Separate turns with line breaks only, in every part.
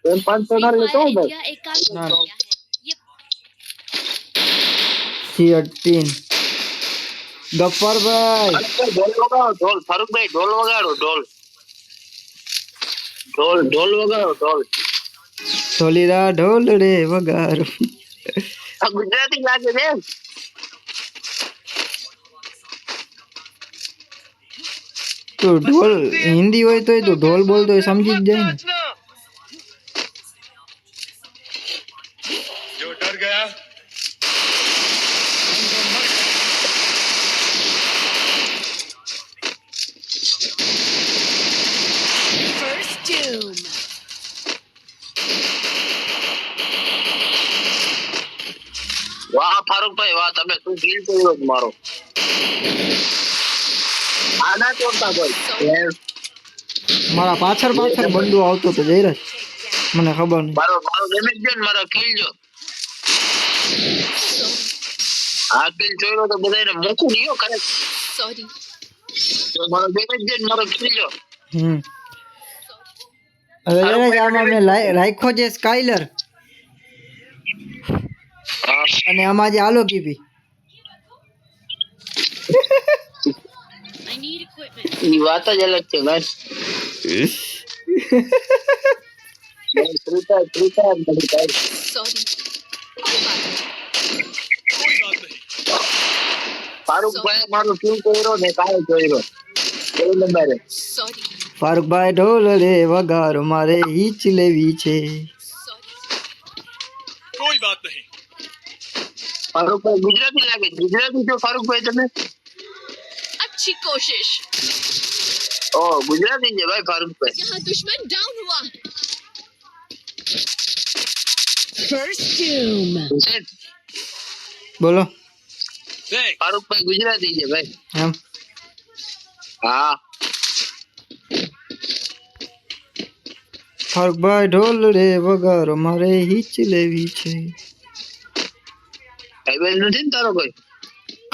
M5 तो कर लेता हूँ भाई।
ना C18 गफ्फर भाई
ढोल वगाड़ो ढोल, फारूक भाई ढोल वगाड़ो ढोल, ढोल ढोल वगाड़ो ढोल।
ઢોલીરા ઢોલ રે વગારો
આ ગુજરાતી લાગે છે એમ?
તો ઢોલ હિન્દી હોય તો તું ઢોલ બોલતો હોય સમજી જ જાય ને
जो डर गया
વાહ ફારૂક ભાઈ વાહ, તમે શું કિલ કર્યો મારો. આના તોડતા ભાઈ
મારા પાછળ પાછળ બંદો આવતો તો જયરાજ મને ખબર નહીં
મારો મારો ડેમેજ દે ને, મારો કિલ જો. આ કિલ જોયો તો બધાને મોકું નયો કરે. સોરી તો મારો ડેમેજ દે ને, મારો કિલ જો.
હવે જયરાજ આમાં મેં રાખ્યો છે સ્કાયલર અને આમાં જે આલો કીપી
ઈ વાત જ અલગ છે ભાઈ. ત્રીતા ત્રીતા નથી ભાઈ.
कोई बात नहीं
ફારૂક ભાઈ મારો કિલ કર્યો ને કાલે કર્યો એ નંબરે.
ફારૂકભાઈ ઢોલ રે વગારો મારે હીચ લેવી છે
कोई बात नहीं
ફારૂક ભાઈ ગુજરાતી લાગે, ગુજરાતી છો ફારૂક ભાઈ તમે?
अच्छी कोशिश।
ઓ ગુજરાતી છે ભાઈ ફારૂક ભાઈ.
यहाँ दुश्मन डाउन हुआ। फर्स्ट डूम।
બોલો
ફારૂક ભાઈ ગુજરાતી છે ભાઈ.
એમ
હા
ફારૂકભાઈ ઢોલ રે વગારો મારે હીચ લેવી છે
ભાઈ બેન નથી ને તારો કોઈ?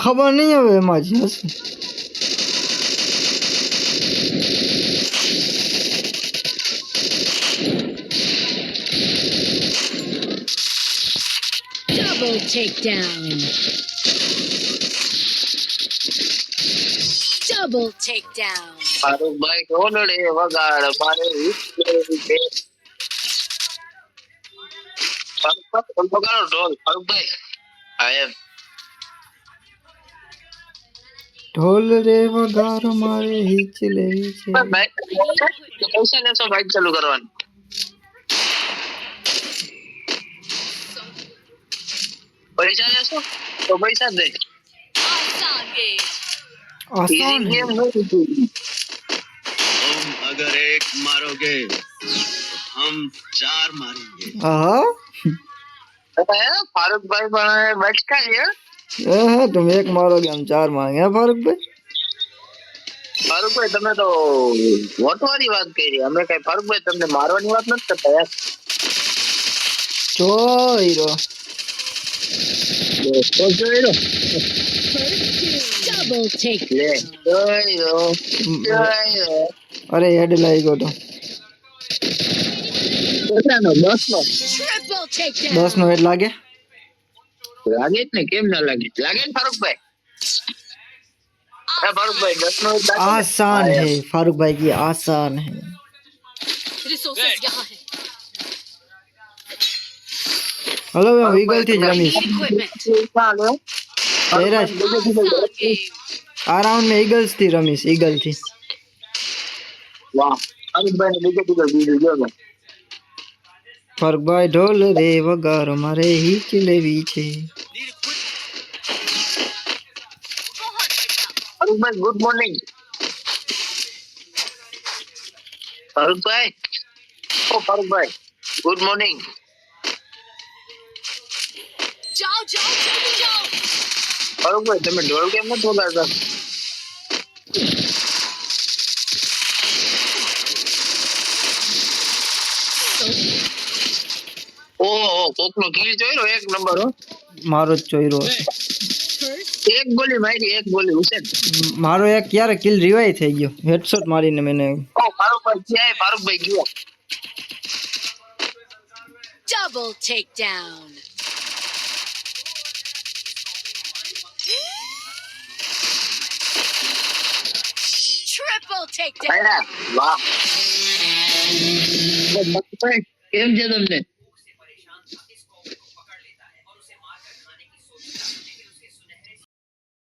ખબર નહીં હવે એમાં જ હશે
Double takedown. Double takedown.
Farooq ભાઈ ઢોલડે વગાડ મારે હીચ લેવી છે. ફારૂક ભાઈ ઢોલ વગાડો ઢોલ ફારૂક ભાઈ. હા એમ
ઢોલ રે વગારો મારે હીચ લેવી છે
પૈસા લેશો બાઇક ચાલુ કરવાનું? પૈસા લેશો તો પૈસા જ દે.
आसान गेम।
આસાન હે
तुम अगर एक मारोगे तो हम चार मारेंगे
હા
ફારૂક ભાઈ પણ બચકા છે.
હા तुम एक मारोगे हम चार मारेंगे हैं फारूकભાઈ
ફારૂક ભાઈ તમે તો વોટવાની વાત કરી, અમે કઈ ફારૂક ભાઈ તમને મારવાની વાત નથી કરતા યાર.
ચોઈરો
તો જોઈ
Double take.
લે જોઈ
અરે હેડ લાગી ગયો તો
કેટલાનો? 10 નો
Triple takedown.
10 નો હેડ લાગે
લાગે જ ને, કેમ ના લાગે? લાગે ને ફારૂક ભાઈ? ફારૂક ભાઈ 10 નો લાગે ને?
आसान है फारूक भाई की आसान है
Resources यहाँ है।
हेलो मैं ईगल थी रमीश
Need equipment.
ચાલો.
जयराज
आसान गेम।
आ राउंड में ईगल्स थी रमीश ईगल थी
વાહ ફારૂક ભાઈ ને બીજે બીજો બીજો જો ને.
फारूक भाई ढोल रे वगारो मारे हीच लेवी छे
ફારૂક ભાઈ ગુડ મોર્નિંગ. ફારૂક ભાઈ ઓ ફારૂક ભાઈ ગુડ મોર્નિંગ.
जाओ जाओ जल्दी जाओ।
ફારૂક ભાઈ તમે ઢોલ કેમ નથી વગાડતા? ઓહો કોકનો કિલ જોયો એક નંબર હો.
मारो ચોઈરો
એક ગોલી મારી, એક ગોલી હુસેન.
मारो एक यार किल रिवाइव થઈ ગયો હેડશોટ મારીને મેને
ઓ ફારૂક ભાઈ ક્યાં? ફારૂક ભાઈ ગયો
Double takedown. Triple takedown.
વાહ કેમ છે તમને